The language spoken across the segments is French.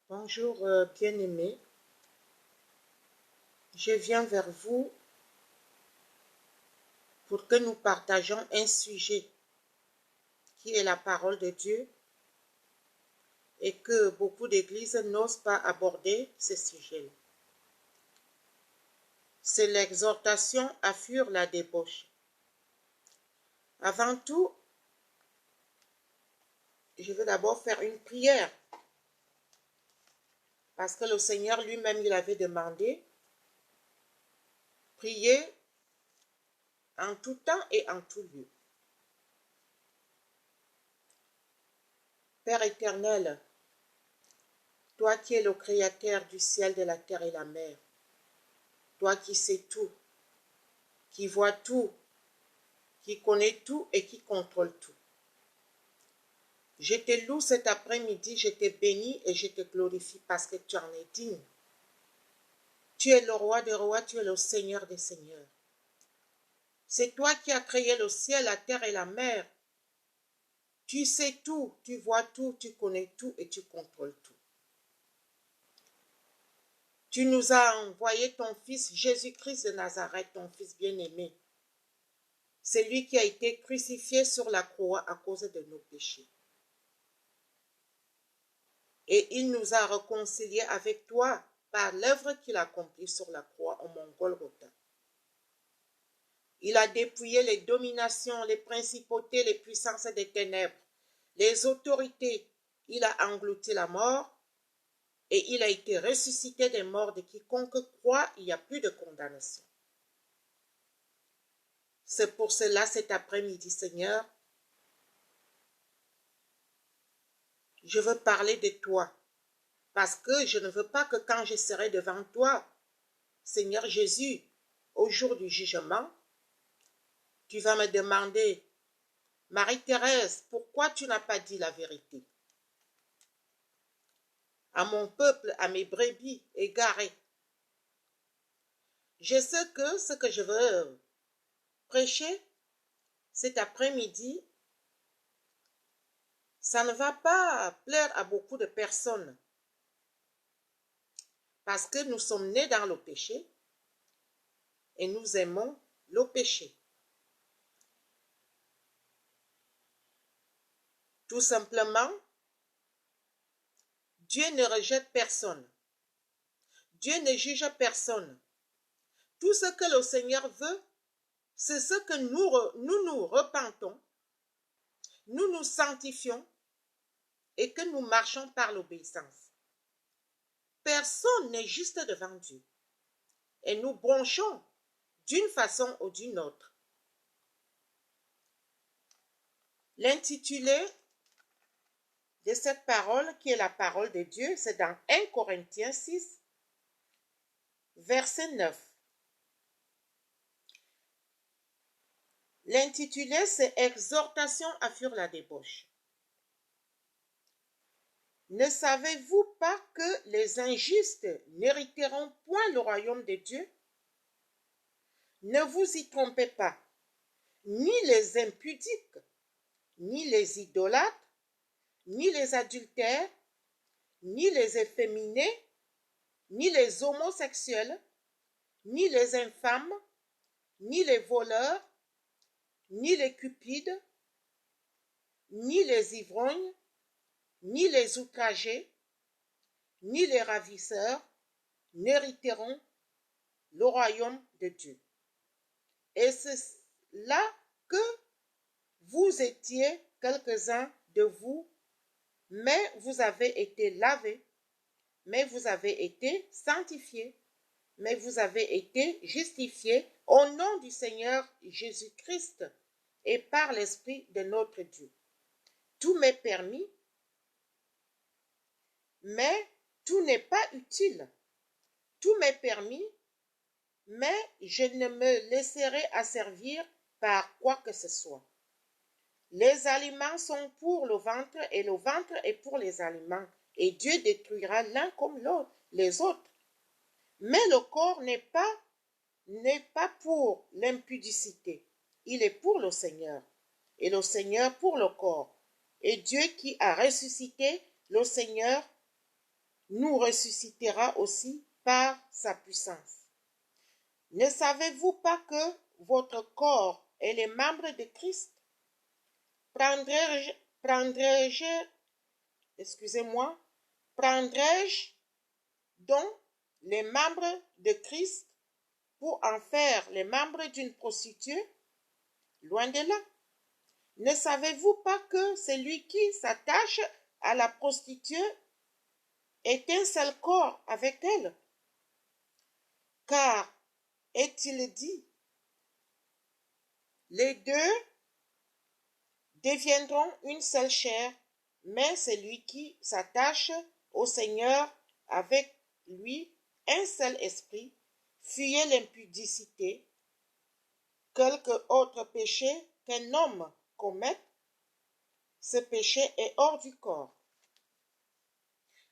Bonjour bien-aimés, je viens vers vous pour que nous partagions un sujet qui est la parole de Dieu et que beaucoup d'églises n'osent pas aborder ce sujet-là. C'est l'exhortation à fuir la débauche. Avant tout, je veux d'abord faire une prière parce que le Seigneur lui-même, il avait demandé, priez en tout temps et en tout lieu. Père éternel, toi qui es le créateur du ciel, de la terre et la mer, toi qui sais tout, qui vois tout, qui connaît tout et qui contrôle tout. Je te loue cet après-midi, je te bénis et je te glorifie parce que tu en es digne. Tu es le roi des rois, tu es le Seigneur des seigneurs. C'est toi qui as créé le ciel, la terre et la mer. Tu sais tout, tu vois tout, tu connais tout et tu contrôles tout. Tu nous as envoyé ton Fils Jésus-Christ de Nazareth, ton Fils bien-aimé. C'est lui qui a été crucifié sur la croix à cause de nos péchés. Et il nous a réconciliés avec toi par l'œuvre qu'il a accomplie sur la croix au mont Golgotha. Il a dépouillé les dominations, les principautés, les puissances des ténèbres, les autorités. Il a englouti la mort et il a été ressuscité des morts de quiconque croit, il n'y a plus de condamnation. C'est pour cela cet après-midi, Seigneur, je veux parler de toi parce que je ne veux pas que quand je serai devant toi, Seigneur Jésus, au jour du jugement, tu vas me demander, Marie-Thérèse, pourquoi tu n'as pas dit la vérité à mon peuple, à mes brebis égarées? Je sais que ce que je veux prêcher cet après-midi, ça ne va pas plaire à beaucoup de personnes parce que nous sommes nés dans le péché et nous aimons le péché. Tout simplement, Dieu ne rejette personne. Dieu ne juge personne. Tout ce que le Seigneur veut, c'est ce que nous repentons, nous nous sanctifions et que nous marchons par l'obéissance. Personne n'est juste devant Dieu. Et nous bronchons d'une façon ou d'une autre. L'intitulé de cette parole, qui est la parole de Dieu, c'est dans 1 Corinthiens 6, verset 9. L'intitulé, c'est Exhortation à fuir la débauche. Ne savez-vous pas que les injustes n'hériteront point le royaume de Dieu? Ne vous y trompez pas, ni les impudiques, ni les idolâtres, ni les adultères, ni les efféminés, ni les homosexuels, ni les infâmes, ni les voleurs, ni les cupides, ni les ivrognes, ni les outragés, ni les ravisseurs n'hériteront le royaume de Dieu. Et c'est là que vous étiez quelques-uns de vous, mais vous avez été lavés, mais vous avez été sanctifiés, mais vous avez été justifiés au nom du Seigneur Jésus-Christ et par l'Esprit de notre Dieu. Tout m'est permis, mais tout n'est pas utile. Tout m'est permis, mais je ne me laisserai asservir par quoi que ce soit. Les aliments sont pour le ventre et le ventre est pour les aliments, et Dieu détruira l'un comme l'autre, les autres. Mais le corps n'est pas pour l'impudicité, il est pour le Seigneur, et le Seigneur pour le corps. Et Dieu qui a ressuscité le Seigneur nous ressuscitera aussi par sa puissance. Ne savez-vous pas que votre corps est les membres de Christ? Prendrai-je donc les membres de Christ pour en faire les membres d'une prostituée? Loin de là. Ne savez-vous pas que celui qui s'attache à la prostituée est un seul corps avec elle? Car, est-il dit, les deux deviendront une seule chair, mais celui qui s'attache au Seigneur avec lui un seul esprit. Fuyez l'impudicité. Quelque autre péché qu'un homme commette, ce péché est hors du corps.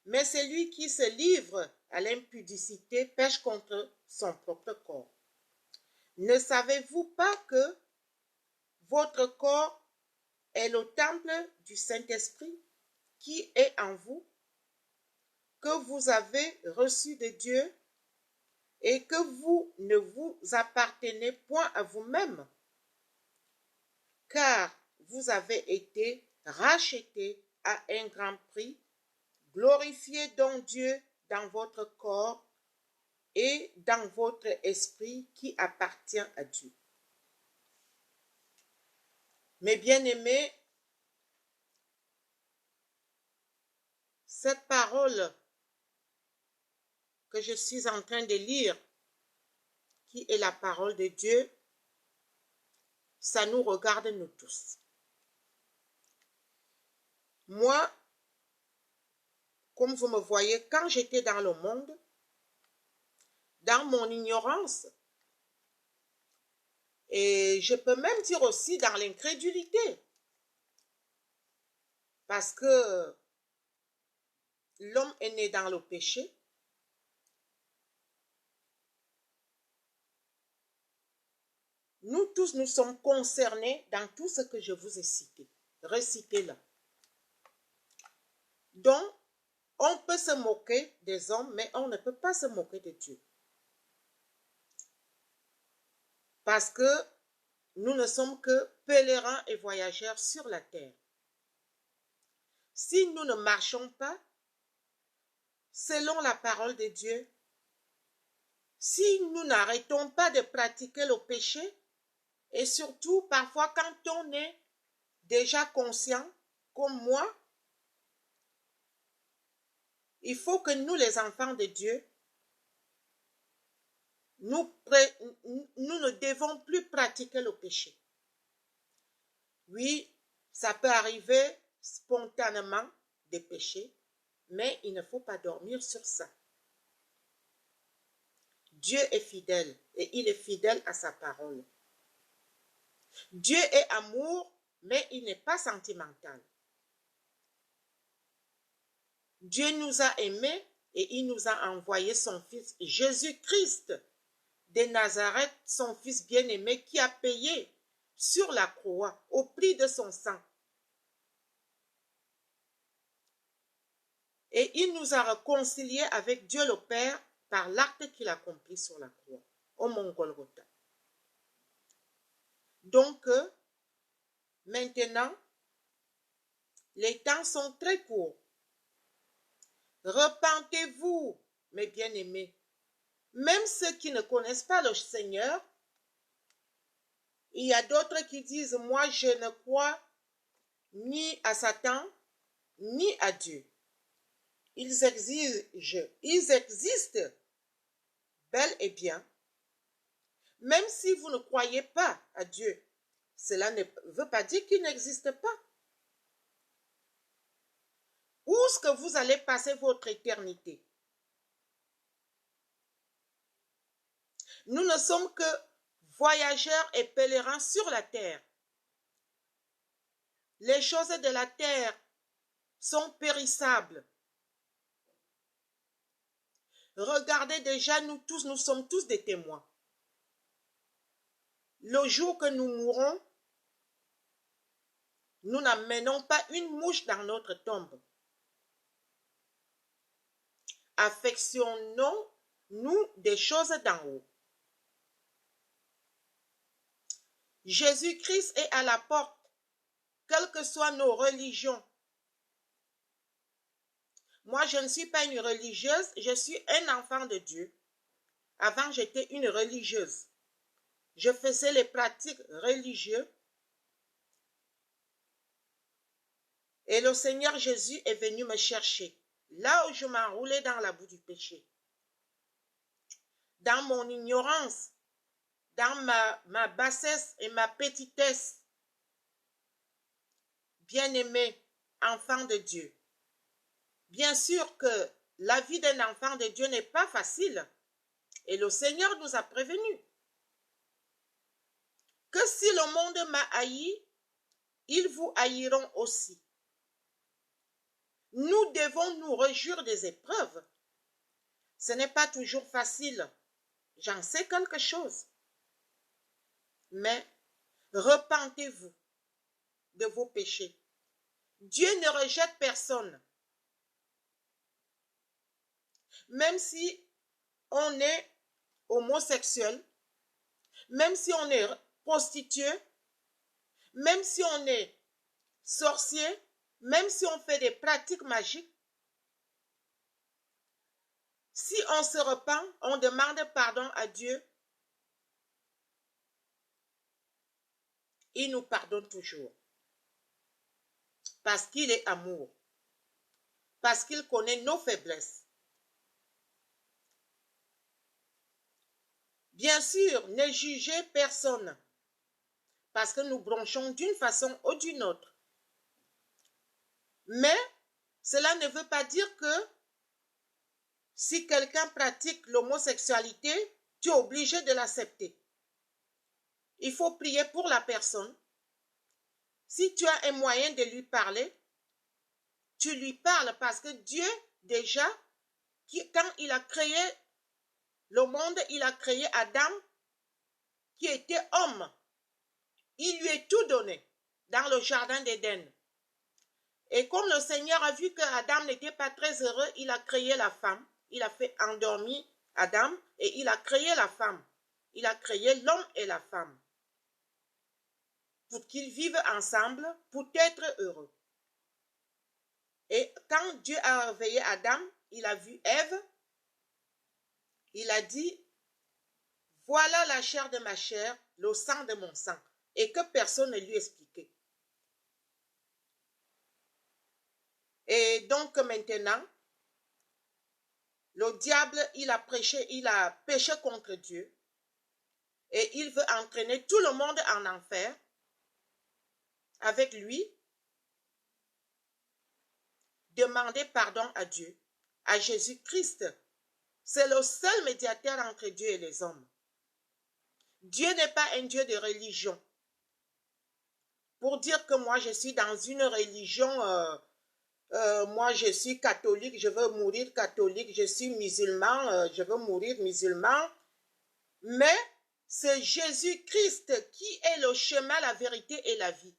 Mais celui qui se livre à l'impudicité pêche contre son propre corps. Ne savez-vous pas que votre corps est le temple du Saint-Esprit qui est en vous, que vous avez reçu de Dieu et que vous ne vous appartenez point à vous-même, car vous avez été rachetés à un grand prix. Glorifiez donc Dieu dans votre corps et dans votre esprit qui appartient à Dieu. Mes bien-aimés, cette parole que je suis en train de lire, qui est la parole de Dieu, ça nous regarde nous tous. Moi, comme vous me voyez, quand j'étais dans le monde, dans mon ignorance, et je peux même dire aussi dans l'incrédulité, parce que l'homme est né dans le péché, nous tous, nous sommes concernés dans tout ce que je vous ai cité, recité là. Donc, on peut se moquer des hommes, mais on ne peut pas se moquer de Dieu. Parce que nous ne sommes que pèlerins et voyageurs sur la terre. Si nous ne marchons pas selon la parole de Dieu, si nous n'arrêtons pas de pratiquer le péché, et surtout parfois quand on est déjà conscient, comme moi, il faut que nous, les enfants de Dieu, nous ne devons plus pratiquer le péché. Oui, ça peut arriver spontanément de pécher, mais il ne faut pas dormir sur ça. Dieu est fidèle et il est fidèle à sa parole. Dieu est amour, mais il n'est pas sentimental. Dieu nous a aimés et il nous a envoyé son Fils Jésus-Christ de Nazareth, son Fils bien-aimé qui a payé sur la croix au prix de son sang. Et il nous a réconciliés avec Dieu le Père par l'acte qu'il a accompli sur la croix, au mont Golgotha. Donc, maintenant, les temps sont très courts. Repentez-vous, mes bien-aimés. Même ceux qui ne connaissent pas le Seigneur, il y a d'autres qui disent, moi je ne crois ni à Satan, ni à Dieu. Ils existent bel et bien. Même si vous ne croyez pas à Dieu, cela ne veut pas dire qu'il n'existe pas. Où est-ce que vous allez passer votre éternité? Nous ne sommes que voyageurs et pèlerins sur la terre. Les choses de la terre sont périssables. Regardez déjà, nous sommes tous des témoins. Le jour que nous mourrons, nous n'amenons pas une mouche dans notre tombe. affectionnons-nous des choses d'en haut. Jésus-Christ est à la porte, quelles que soient nos religions. Moi, je ne suis pas une religieuse, je suis un enfant de Dieu. Avant, j'étais une religieuse. Je faisais les pratiques religieuses. Et le Seigneur Jésus est venu me chercher, là où je m'enroulais dans la boue du péché. Dans mon ignorance, dans ma bassesse et ma petitesse. Bien-aimé, enfant de Dieu. Bien sûr que la vie d'un enfant de Dieu n'est pas facile. Et le Seigneur nous a prévenus que si le monde m'a haï, ils vous haïront aussi. Nous devons nous réjouir des épreuves. Ce n'est pas toujours facile. J'en sais quelque chose. Mais repentez-vous de vos péchés. Dieu ne rejette personne. Même si on est homosexuel, même si on est prostitué, même si on est sorcier, même si on fait des pratiques magiques, si on se repent, on demande pardon à Dieu, il nous pardonne toujours. Parce qu'il est amour. Parce qu'il connaît nos faiblesses. Bien sûr, ne jugez personne. Parce que nous bronchons d'une façon ou d'une autre. Mais cela ne veut pas dire que si quelqu'un pratique l'homosexualité, tu es obligé de l'accepter. Il faut prier pour la personne. Si tu as un moyen de lui parler, tu lui parles parce que Dieu, déjà, quand il a créé le monde, il a créé Adam, qui était homme. Il lui est tout donné dans le jardin d'Éden. Et comme le Seigneur a vu que Adam n'était pas très heureux, il a créé la femme. Il a fait endormir Adam et il a créé la femme. Il a créé l'homme et la femme. Pour qu'ils vivent ensemble, pour être heureux. Et quand Dieu a réveillé Adam, il a vu Ève. Il a dit, voilà la chair de ma chair, le sang de mon sang. Et que personne ne lui expliquait. Et donc maintenant, le diable, il a péché contre Dieu. Et il veut entraîner tout le monde en enfer avec lui. Demander pardon à Dieu, à Jésus-Christ. C'est le seul médiateur entre Dieu et les hommes. Dieu n'est pas un Dieu de religion. Pour dire que moi je suis dans une religion, moi je suis catholique, je veux mourir catholique, je suis musulman, je veux mourir musulman. Mais c'est Jésus-Christ qui est le chemin, la vérité et la vie.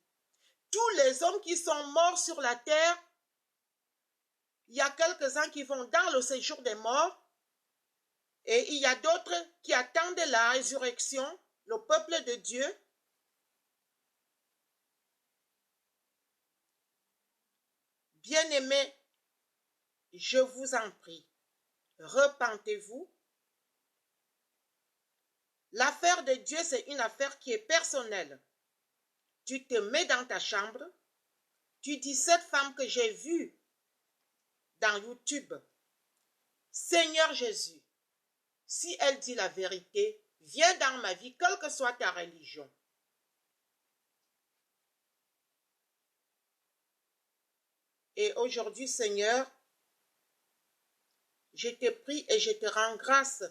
Tous les hommes qui sont morts sur la terre, il y a quelques-uns qui vont dans le séjour des morts et il y a d'autres qui attendent la résurrection, le peuple de Dieu. Bien-aimés, je vous en prie, repentez-vous. L'affaire de Dieu, c'est une affaire qui est personnelle. Tu te mets dans ta chambre, tu dis cette femme que j'ai vue dans YouTube, Seigneur Jésus, si elle dit la vérité, viens dans ma vie, quelle que soit ta religion. Et aujourd'hui, Seigneur, je te prie et je te rends grâce.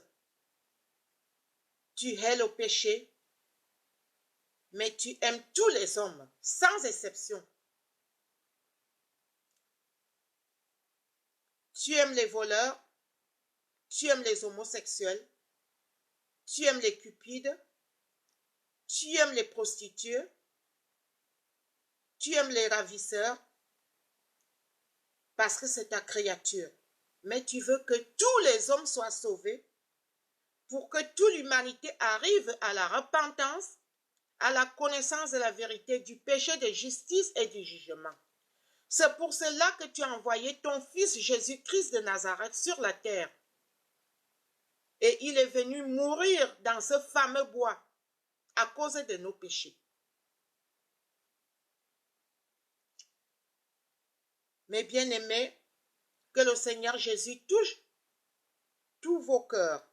Tu hais le péché, mais tu aimes tous les hommes, sans exception. Tu aimes les voleurs, tu aimes les homosexuels, tu aimes les cupides, tu aimes les prostituées, tu aimes les ravisseurs, parce que c'est ta créature. mais tu veux que tous les hommes soient sauvés pour que toute l'humanité arrive à la repentance, à la connaissance de la vérité, du péché, de justice et du jugement. C'est pour cela que tu as envoyé ton Fils Jésus-Christ de Nazareth sur la terre. Et il est venu mourir dans ce fameux bois à cause de nos péchés. Mes bien-aimés, que le Seigneur Jésus touche tous vos cœurs.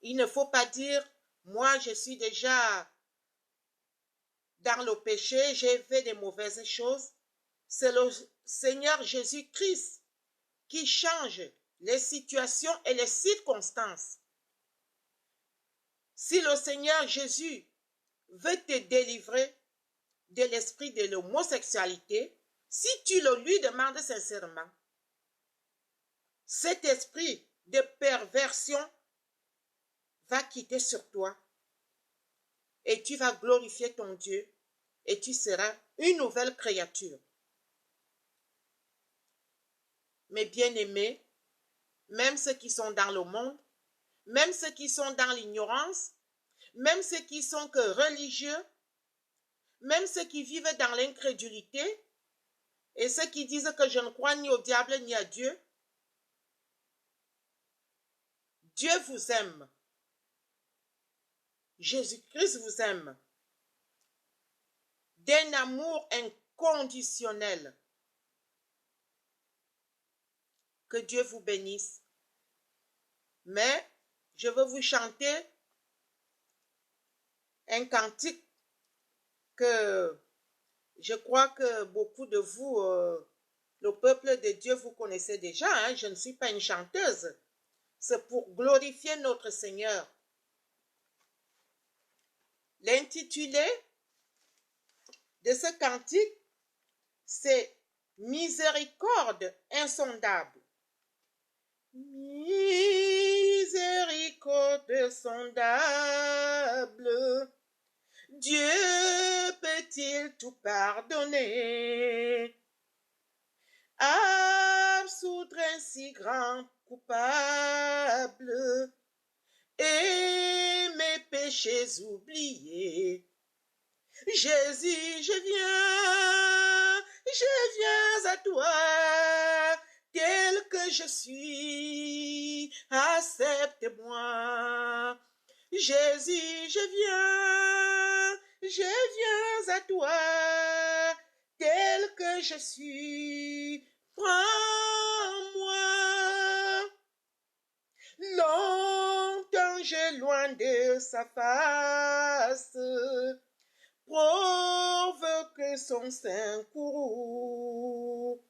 Il ne faut pas dire, moi je suis déjà dans le péché, j'ai fait des mauvaises choses. C'est le Seigneur Jésus-Christ qui change les situations et les circonstances. Si le Seigneur Jésus veut te délivrer de l'esprit de l'homosexualité, si tu le lui demandes sincèrement, cet esprit de perversion va quitter sur toi et tu vas glorifier ton Dieu et tu seras une nouvelle créature. Mes bien-aimés, même ceux qui sont dans le monde, même ceux qui sont dans l'ignorance, même ceux qui sont que religieux, même ceux qui vivent dans l'incrédulité et ceux qui disent que je ne crois ni au diable ni à Dieu, Dieu vous aime. Jésus-Christ vous aime. D'un amour inconditionnel. Que Dieu vous bénisse. Mais je veux vous chanter un cantique que je crois que beaucoup de vous, le peuple de Dieu, vous connaissez déjà. Hein? Je ne suis pas une chanteuse. C'est pour glorifier notre Seigneur. L'intitulé de ce cantique, c'est « Miséricorde insondable ». Miséricorde insondable, Dieu peut-il tout pardonner? Absoudre un si grand coupable et mes péchés oubliés. Jésus, je viens à toi, tel que je suis, accepte-moi. Jésus, je viens à toi, tel que je suis, prends-moi. Longtemps j'ai loin de sa face, provoque son sein courroux.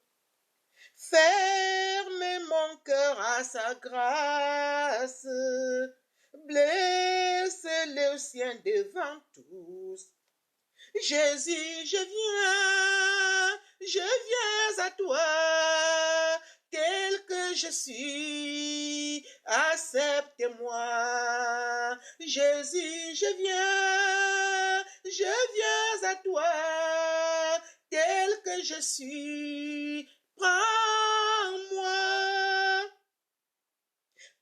Ferme mon cœur à sa grâce, blesse le sien devant tous. Jésus, je viens à toi, tel que je suis, accepte-moi. Jésus, je viens à toi, tel que je suis, prends-moi.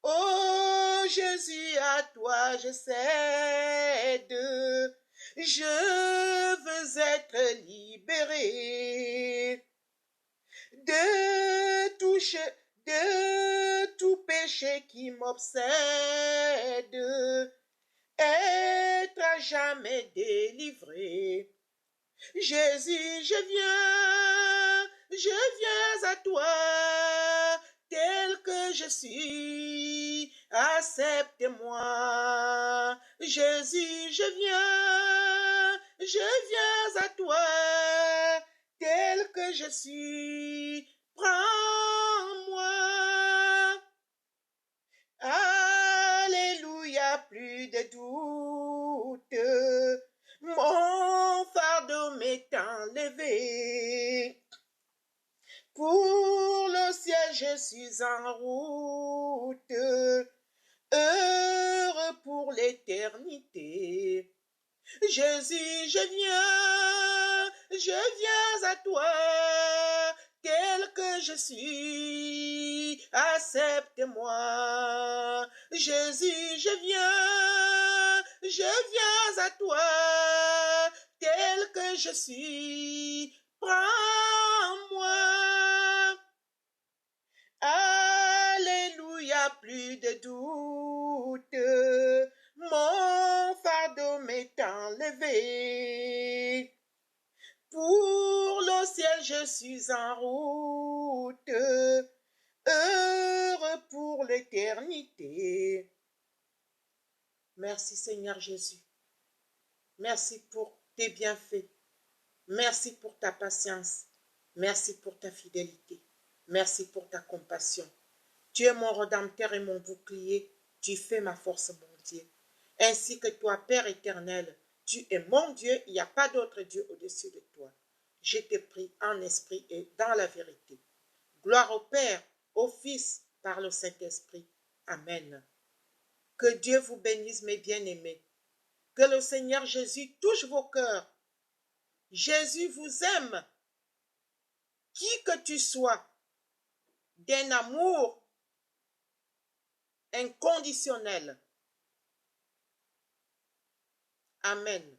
Oh Jésus, à toi je cède, je veux être libéré de tout péché qui m'obsède, être à jamais délivré. Jésus, je viens à toi, tel que je suis, accepte-moi. Jésus, je viens à toi, tel que je suis, prends-moi. Alléluia, plus de doute, mon fardeau m'est enlevé. Pour le ciel, je suis en route, heureux pour l'éternité. Jésus, je viens à toi, tel que je suis, accepte-moi. Jésus, je viens à toi, tel que je suis, prends-moi. Alléluia, plus de doute, mon fardeau m'est enlevé. Pour le ciel, je suis en route, heureux pour l'éternité. Merci Seigneur Jésus. Merci pour tes bienfaits. Merci pour ta patience. Merci pour ta fidélité. Merci pour ta compassion. Tu es mon rédempteur et mon bouclier. Tu fais ma force, mon Dieu. Ainsi que toi, Père éternel, tu es mon Dieu. Il n'y a pas d'autre Dieu au-dessus de toi. Je te prie en esprit et dans la vérité. Gloire au Père, au Fils, par le Saint-Esprit. Amen. Que Dieu vous bénisse, mes bien-aimés. Que le Seigneur Jésus touche vos cœurs. Jésus vous aime. Qui que tu sois, d'un amour inconditionnel. Amen.